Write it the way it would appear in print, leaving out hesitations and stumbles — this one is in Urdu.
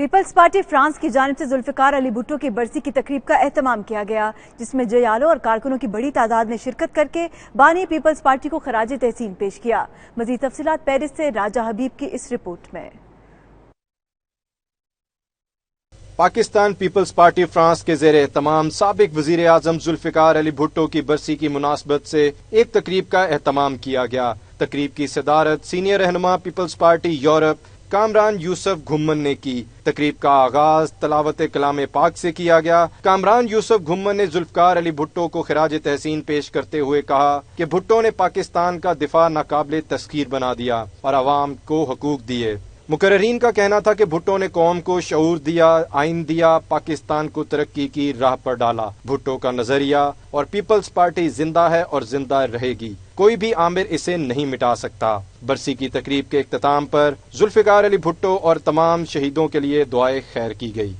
پیپلز پارٹی فرانس کی جانب سے ذوالفقار علی بھٹو کی برسی کی تقریب کا اہتمام کیا گیا، جس میں جیالوں اور کارکنوں کی بڑی تعداد نے شرکت کر کے بانی پیپلز پارٹی کو خراج تحسین پیش کیا۔ مزید تفصیلات پیرس سے راجہ حبیب کی اس رپورٹ میں۔ پاکستان پیپلز پارٹی فرانس کے زیر اہتمام سابق وزیر اعظم ذوالفقار علی بھٹو کی برسی کی مناسبت سے ایک تقریب کا اہتمام کیا گیا۔ تقریب کی صدارت سینئر رہنما پیپلز پارٹی یورپ کامران یوسف گھمن نے کی۔ تقریب کا آغاز تلاوت کلام پاک سے کیا گیا۔ کامران یوسف گھمن نے ذوالفقار علی بھٹو کو خراج تحسین پیش کرتے ہوئے کہا کہ بھٹو نے پاکستان کا دفاع ناقابل تسخیر بنا دیا اور عوام کو حقوق دیے۔ مقررین کا کہنا تھا کہ بھٹو نے قوم کو شعور دیا، آئین دیا، پاکستان کو ترقی کی راہ پر ڈالا۔ بھٹو کا نظریہ اور پیپلز پارٹی زندہ ہے اور زندہ رہے گی، کوئی بھی آمر اسے نہیں مٹا سکتا۔ برسی کی تقریب کے اختتام پر ذوالفقار علی بھٹو اور تمام شہیدوں کے لیے دعائے خیر کی گئی۔